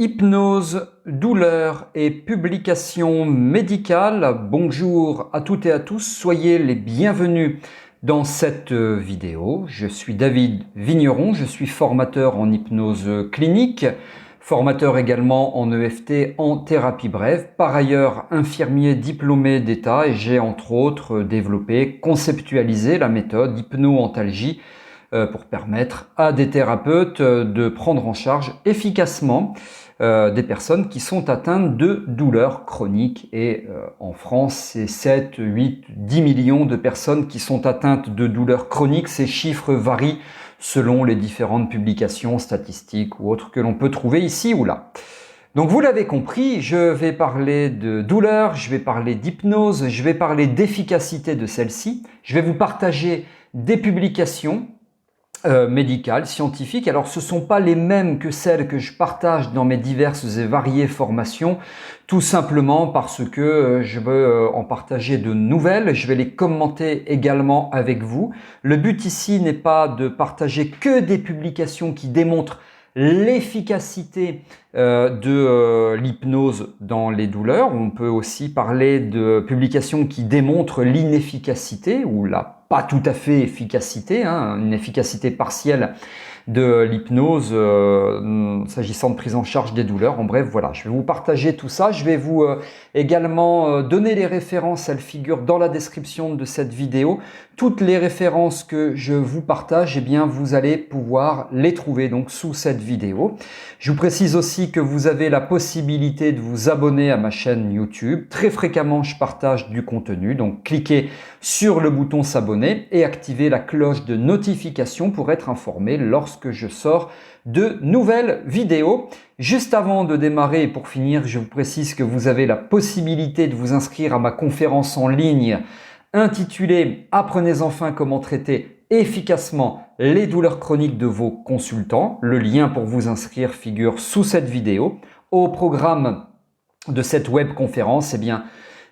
Hypnose, douleur et publication médicale. Bonjour à toutes et à tous, soyez les bienvenus dans cette vidéo. Je suis David Vigneron, je suis formateur en hypnose clinique, formateur également en EFT, en thérapie brève, par ailleurs infirmier diplômé d'État et j'ai entre autres développé, conceptualisé la méthode hypno-antalgie pour permettre à des thérapeutes de prendre en charge efficacement des personnes qui sont atteintes de douleurs chroniques. Et en France, c'est 7, 8, 10 millions de personnes qui sont atteintes de douleurs chroniques. Ces chiffres varient selon les différentes publications statistiques ou autres que l'on peut trouver ici ou là. Donc vous l'avez compris, je vais parler de douleur, je vais parler d'hypnose, je vais parler d'efficacité de celle-ci. Je vais vous partager des publications médicales, scientifiques. Alors ce ne sont pas les mêmes que celles que je partage dans mes diverses et variées formations, tout simplement parce que je veux en partager de nouvelles, je vais les commenter également avec vous. Le but ici n'est pas de partager que des publications qui démontrent l'efficacité de l'hypnose dans les douleurs. On peut aussi parler de publications qui démontrent l'inefficacité ou la pas tout à fait efficacité, une efficacité partielle de l'hypnose s'agissant de prise en charge des douleurs. En bref, voilà, je vais vous partager tout ça. Je vais vous également donner les références, elles figurent dans la description de cette vidéo. Toutes les références que je vous partage, eh bien, vous allez pouvoir les trouver donc sous cette vidéo. Je vous précise aussi que vous avez la possibilité de vous abonner à ma chaîne YouTube. Très fréquemment, je partage du contenu, donc cliquez sur le bouton s'abonner et activez la cloche de notification pour être informé lorsque je sors de nouvelles vidéos. Juste avant de démarrer et pour finir, je vous précise que vous avez la possibilité de vous inscrire à ma conférence en ligne intitulée « Apprenez enfin comment traiter efficacement les douleurs chroniques de vos consultants ». Le lien pour vous inscrire figure sous cette vidéo. Au programme de cette webconférence, eh bien,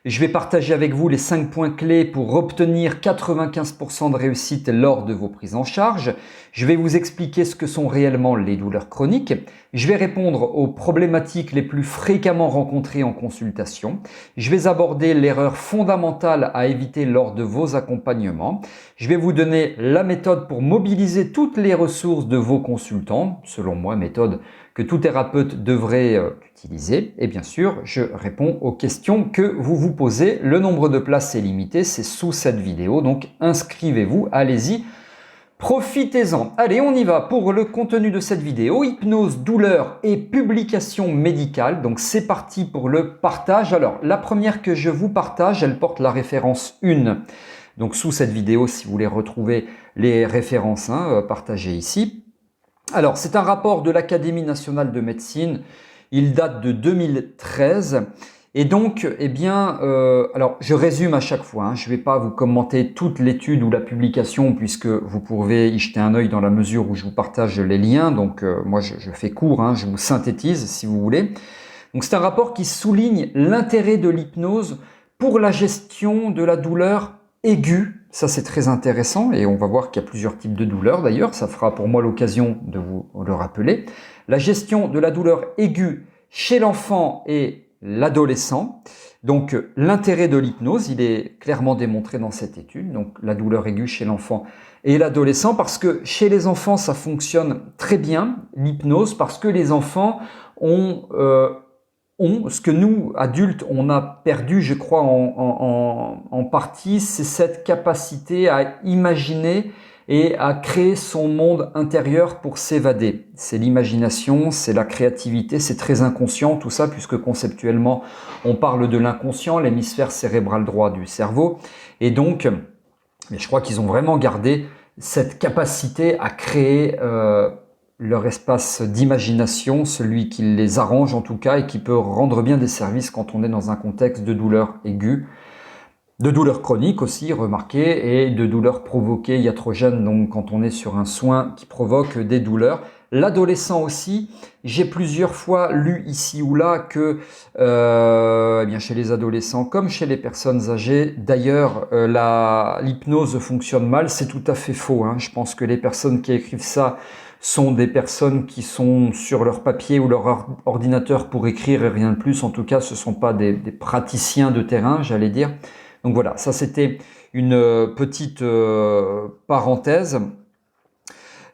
je vais partager avec vous les 5 points clés pour obtenir 95% de réussite lors de vos prises en charge. Je vais vous expliquer ce que sont réellement les douleurs chroniques. Je vais répondre aux problématiques les plus fréquemment rencontrées en consultation. Je vais aborder l'erreur fondamentale à éviter lors de vos accompagnements. Je vais vous donner la méthode pour mobiliser toutes les ressources de vos consultants, selon moi, méthode que tout thérapeute devrait utiliser. Et bien sûr, je réponds aux questions que vous vous posez. Le nombre de places est limité, c'est sous cette vidéo, donc inscrivez-vous, allez-y, profitez-en. Allez, on y va pour le contenu de cette vidéo. Hypnose, douleur et publication médicale. Donc c'est parti pour le partage. Alors, la première que je vous partage, elle porte la référence 1. Donc sous cette vidéo, si vous voulez retrouver les références partagées ici. Alors, c'est un rapport de l'Académie nationale de médecine, il date de 2013 et donc, eh bien, alors je résume à chaque fois, je ne vais pas vous commenter toute l'étude ou la publication puisque vous pouvez y jeter un œil dans la mesure où je vous partage les liens, donc moi je fais court, je vous synthétise si vous voulez. Donc c'est un rapport qui souligne l'intérêt de l'hypnose pour la gestion de la douleur aiguë. Ça, c'est très intéressant et on va voir qu'il y a plusieurs types de douleurs d'ailleurs. Ça fera pour moi l'occasion de vous le rappeler. La gestion de la douleur aiguë chez l'enfant et l'adolescent. Donc, l'intérêt de l'hypnose, il est clairement démontré dans cette étude. Donc, la douleur aiguë chez l'enfant et l'adolescent parce que chez les enfants, ça fonctionne très bien, l'hypnose, parce que les enfants ont ce que nous, adultes, on a perdu, je crois, en partie, c'est cette capacité à imaginer et à créer son monde intérieur pour s'évader. C'est l'imagination, c'est la créativité, c'est très inconscient tout ça, puisque conceptuellement, on parle de l'inconscient, l'hémisphère cérébral droit du cerveau. Et donc, mais je crois qu'ils ont vraiment gardé cette capacité à créer leur espace d'imagination, celui qui les arrange en tout cas et qui peut rendre bien des services quand on est dans un contexte de douleur aiguë, de douleur chronique aussi, remarquez, et de douleur provoquée iatrogène, donc quand on est sur un soin qui provoque des douleurs. L'adolescent aussi, j'ai plusieurs fois lu ici ou là que eh bien chez les adolescents comme chez les personnes âgées, d'ailleurs l'hypnose fonctionne mal, c'est tout à fait faux. Je pense que les personnes qui écrivent ça sont des personnes qui sont sur leur papier ou leur ordinateur pour écrire et rien de plus. En tout cas, ce ne sont pas des praticiens de terrain, j'allais dire. Donc voilà, ça c'était une petite parenthèse.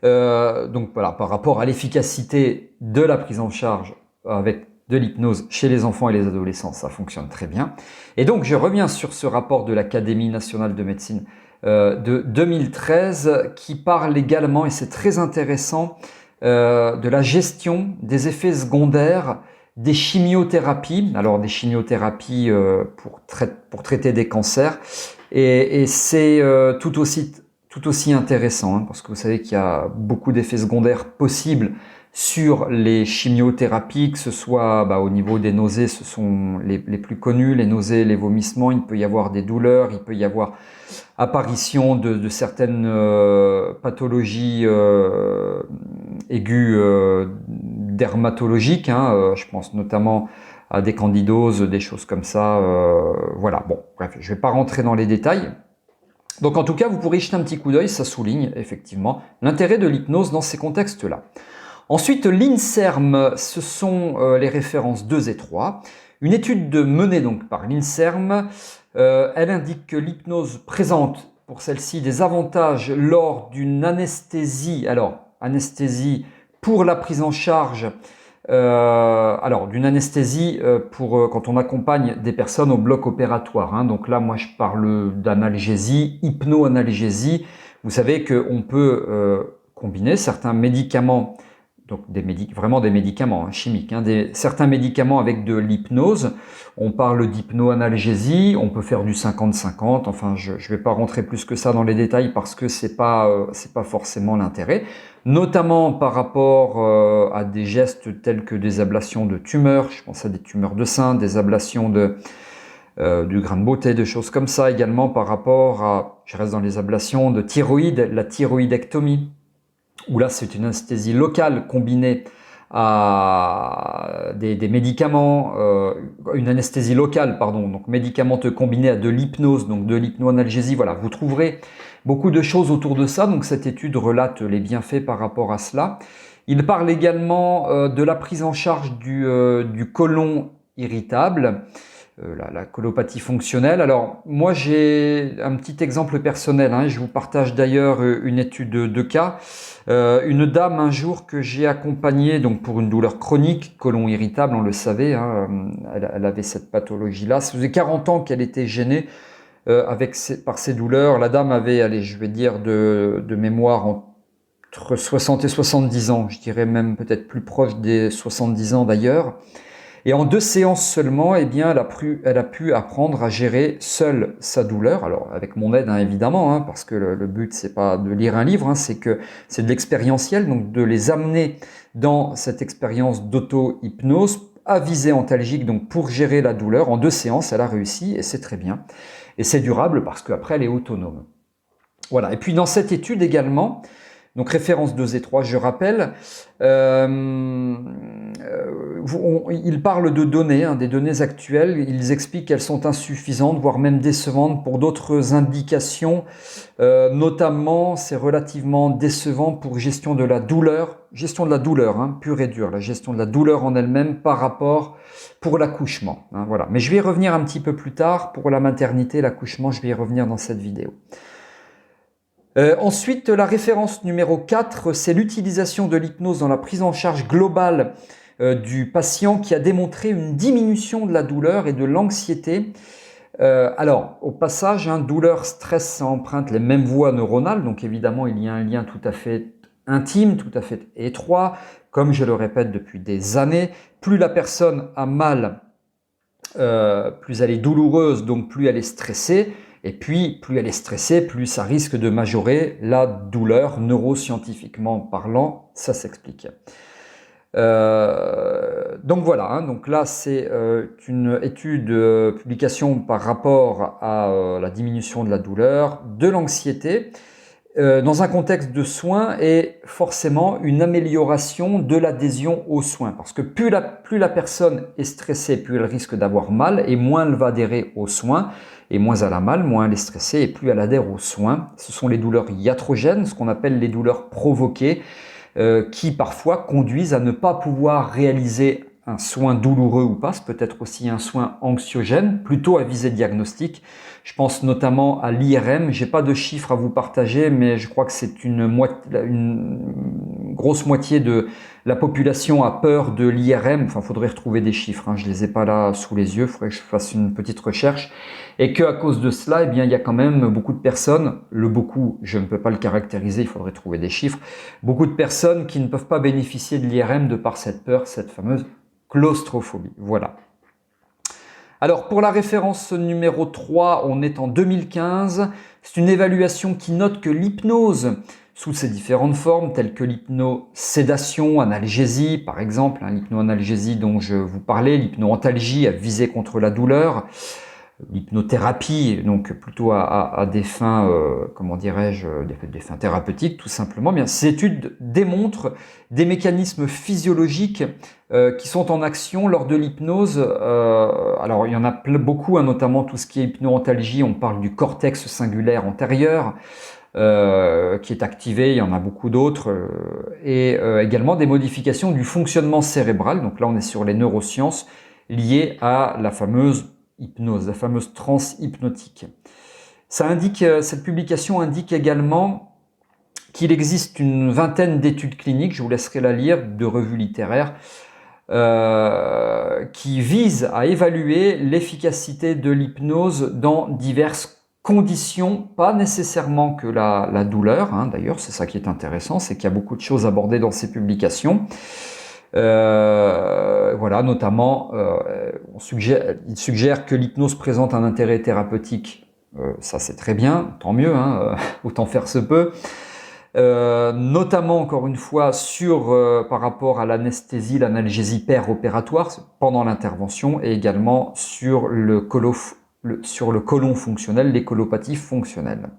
Donc voilà, par rapport à l'efficacité de la prise en charge avec de l'hypnose chez les enfants et les adolescents, ça fonctionne très bien. Et donc je reviens sur ce rapport de l'Académie nationale de médecine de 2013 qui parle également, et c'est très intéressant, de la gestion des effets secondaires des chimiothérapies. Alors des chimiothérapies pour traiter des cancers, et c'est tout aussi intéressant, hein, parce que vous savez qu'il y a beaucoup d'effets secondaires possibles sur les chimiothérapies, que ce soit au niveau des nausées, ce sont les plus connus, les nausées, les vomissements, il peut y avoir des douleurs, il peut y avoir apparition de certaines pathologies aiguës dermatologiques, hein, je pense notamment à des candidoses, des choses comme ça, voilà, bon, bref, je ne vais pas rentrer dans les détails. Donc en tout cas, vous pourrez jeter un petit coup d'œil, ça souligne effectivement l'intérêt de l'hypnose dans ces contextes-là. Ensuite, l'INSERM, ce sont les références 2 et 3. Une étude menée donc par l'INSERM, elle indique que l'hypnose présente pour celle-ci des avantages lors d'une anesthésie. Alors, anesthésie pour la prise en charge, d'une anesthésie pour quand on accompagne des personnes au bloc opératoire, hein. Donc là, moi, je parle d'analgésie, hypnoanalgésie. Vous savez qu'on peut combiner certains médicaments, donc vraiment des médicaments chimiques, hein, certains médicaments avec de l'hypnose. On parle d'hypnoanalgésie, on peut faire du 50-50, enfin je ne vais pas rentrer plus que ça dans les détails parce que c'est pas forcément l'intérêt, notamment par rapport à des gestes tels que des ablations de tumeurs, je pense à des tumeurs de sein, des ablations du grain de beauté, des choses comme ça, également par rapport à, je reste dans les ablations de thyroïde, la thyroïdectomie, où là c'est une anesthésie locale combinée à des médicaments, une anesthésie locale, pardon, donc médicamenteux combinée à de l'hypnose, donc de l'hypnoanalgésie. Voilà, vous trouverez beaucoup de choses autour de ça, donc cette étude relate les bienfaits par rapport à cela. Il parle également de la prise en charge du côlon irritable, la colopathie fonctionnelle. Alors moi j'ai un petit exemple personnel, hein, je vous partage d'ailleurs une étude de cas. Une dame un jour que j'ai accompagnée donc pour une douleur chronique, côlon irritable, on le savait, hein, elle avait cette pathologie-là. Ça faisait 40 ans qu'elle était gênée par ces douleurs. La dame avait, allez, je vais dire de mémoire, entre 60 et 70 ans, je dirais même peut-être plus proche des 70 ans d'ailleurs. Et en 2 séances seulement, eh bien, elle a pu apprendre à gérer seule sa douleur. Alors, avec mon aide, hein, évidemment, hein, parce que le but, c'est pas de lire un livre, hein, c'est de l'expérientiel, donc de les amener dans cette expérience d'auto-hypnose à visée antalgique, donc pour gérer la douleur. En 2 séances, elle a réussi, et c'est très bien. Et c'est durable parce qu'après, elle est autonome. Voilà. Et puis, dans cette étude également, donc référence 2 et 3, je rappelle, ils parlent de données, hein, des données actuelles. Ils expliquent qu'elles sont insuffisantes, voire même décevantes pour d'autres indications. Notamment, c'est relativement décevant pour gestion de la douleur, hein, pure et dure, la gestion de la douleur en elle-même par rapport pour l'accouchement. Hein, voilà. Mais je vais y revenir un petit peu plus tard. Pour la maternité, l'accouchement, je vais y revenir dans cette vidéo. Ensuite, la référence numéro 4, c'est l'utilisation de l'hypnose dans la prise en charge globale du patient qui a démontré une diminution de la douleur et de l'anxiété. Alors, au passage, hein, douleur, stress, ça emprunte les mêmes voies neuronales, donc évidemment, il y a un lien tout à fait intime, tout à fait étroit. Comme je le répète depuis des années, plus la personne a mal, plus elle est douloureuse, donc plus elle est stressée. Et puis, plus elle est stressée, plus ça risque de majorer la douleur, neuroscientifiquement parlant, ça s'explique. Donc voilà, hein, donc là c'est une étude, publication par rapport à la diminution de la douleur, de l'anxiété, dans un contexte de soins et forcément une amélioration de l'adhésion aux soins. Parce que plus la personne est stressée, plus elle risque d'avoir mal et moins elle va adhérer aux soins. Et moins elle a mal, moins elle est stressée et plus elle adhère aux soins. Ce sont les douleurs iatrogènes, ce qu'on appelle les douleurs provoquées. qui parfois conduisent à ne pas pouvoir réaliser un soin douloureux ou pas, c'est peut-être aussi un soin anxiogène, plutôt à visée diagnostique. Je pense notamment à l'IRM. J'ai pas de chiffres à vous partager, mais je crois que c'est une grosse moitié de la population a peur de l'IRM. Enfin, faudrait retrouver des chiffres, hein. Je les ai pas là sous les yeux. Faudrait que je fasse une petite recherche. Et que à cause de cela, eh bien, il y a quand même beaucoup de personnes. Le beaucoup, je ne peux pas le caractériser. Il faudrait trouver des chiffres. Beaucoup de personnes qui ne peuvent pas bénéficier de l'IRM de par cette peur, cette fameuse claustrophobie. Voilà. Alors pour la référence numéro 3, on est en 2015. C'est une évaluation qui note que l'hypnose, sous ses différentes formes, telles que l'hypnosédation, analgésie par exemple, hein, l'hypnoanalgésie dont je vous parlais, l'hypnoantalgie à viser contre la douleur, l'hypnothérapie, donc plutôt à des fins, comment dirais-je, des fins thérapeutiques tout simplement. Bien, ces études démontrent des mécanismes physiologiques qui sont en action lors de l'hypnose. Alors il y en a beaucoup, hein, notamment tout ce qui est hypnoantalgie, on parle du cortex singulaire antérieur qui est activé, il y en a beaucoup d'autres, et également des modifications du fonctionnement cérébral. Donc là on est sur les neurosciences liées à la fameuse hypnose, la fameuse transe hypnotique. Cette publication indique également qu'il existe une vingtaine d'études cliniques, je vous laisserai la lire, de revues littéraires, qui visent à évaluer l'efficacité de l'hypnose dans diverses conditions, pas nécessairement que la douleur, hein, d'ailleurs c'est ça qui est intéressant, c'est qu'il y a beaucoup de choses abordées dans ces publications. Voilà, notamment, il suggère que l'hypnose présente un intérêt thérapeutique. Ça c'est très bien, tant mieux, hein, autant faire se peut. Notamment, encore une fois, par rapport à l'anesthésie, l'analgésie péropératoire pendant l'intervention et également sur le côlon fonctionnel, les colopathie fonctionnelle.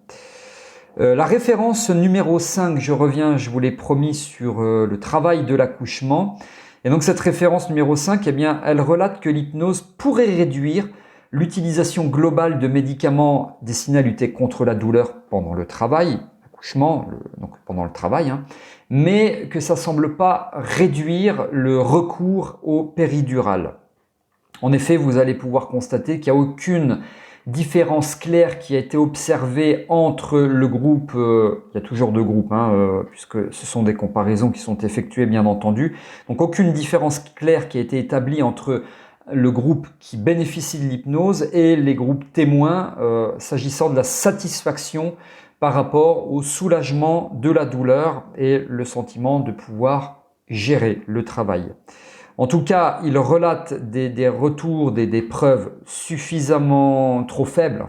La référence numéro 5, je reviens, je vous l'ai promis, sur le travail de l'accouchement. Et donc cette référence numéro 5, eh bien, elle relate que l'hypnose pourrait réduire l'utilisation globale de médicaments destinés à lutter contre la douleur pendant le travail, donc pendant le travail, hein, mais que ça ne semble pas réduire le recours au péridurale. En effet, vous allez pouvoir constater qu'il n'y a aucune différence claire qui a été observée entre le groupe, il y a toujours deux groupes, hein, puisque ce sont des comparaisons qui sont effectuées bien entendu, donc aucune différence claire qui a été établie entre le groupe qui bénéficie de l'hypnose et les groupes témoins s'agissant de la satisfaction par rapport au soulagement de la douleur et le sentiment de pouvoir gérer le travail. En tout cas, il relate des retours, des preuves suffisamment trop faibles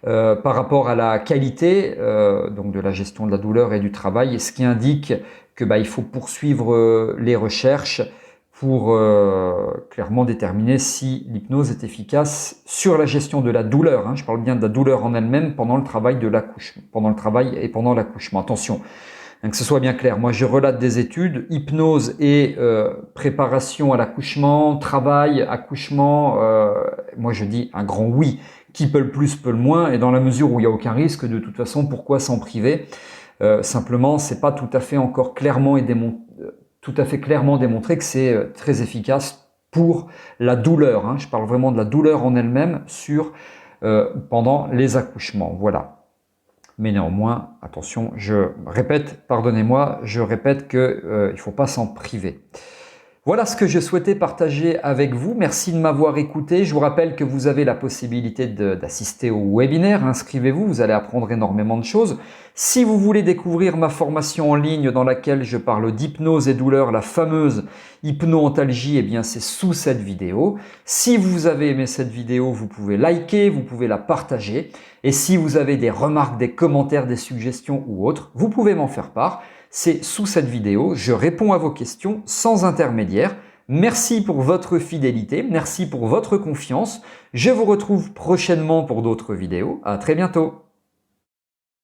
par rapport à la qualité donc de la gestion de la douleur et du travail, ce qui indique que il faut poursuivre les recherches pour clairement déterminer si l'hypnose est efficace sur la gestion de la douleur. Hein. Je parle bien de la douleur en elle-même pendant le travail de l'accouchement, pendant le travail et pendant l'accouchement. Attention, hein, que ce soit bien clair. Moi, je relate des études, hypnose et préparation à l'accouchement, travail, accouchement. Moi, je dis un grand oui. Qui peut le plus, peut le moins. Et dans la mesure où il n'y a aucun risque, de toute façon, pourquoi s'en priver? Simplement, c'est pas tout à fait encore clairement démontré que c'est très efficace pour la douleur. Hein. Je parle vraiment de la douleur en elle-même pendant les accouchements. Voilà. Mais néanmoins, attention, je répète qu'il ne faut pas s'en priver. Voilà ce que je souhaitais partager avec vous. Merci de m'avoir écouté. Je vous rappelle que vous avez la possibilité d'assister au webinaire. Inscrivez-vous, vous allez apprendre énormément de choses. Si vous voulez découvrir ma formation en ligne dans laquelle je parle d'hypnose et douleur, la fameuse hypnoantalgie, eh bien c'est sous cette vidéo. Si vous avez aimé cette vidéo, vous pouvez liker, vous pouvez la partager. Et si vous avez des remarques, des commentaires, des suggestions ou autres, vous pouvez m'en faire part. C'est sous cette vidéo, je réponds à vos questions sans intermédiaire. Merci pour votre fidélité, merci pour votre confiance. Je vous retrouve prochainement pour d'autres vidéos. À très bientôt.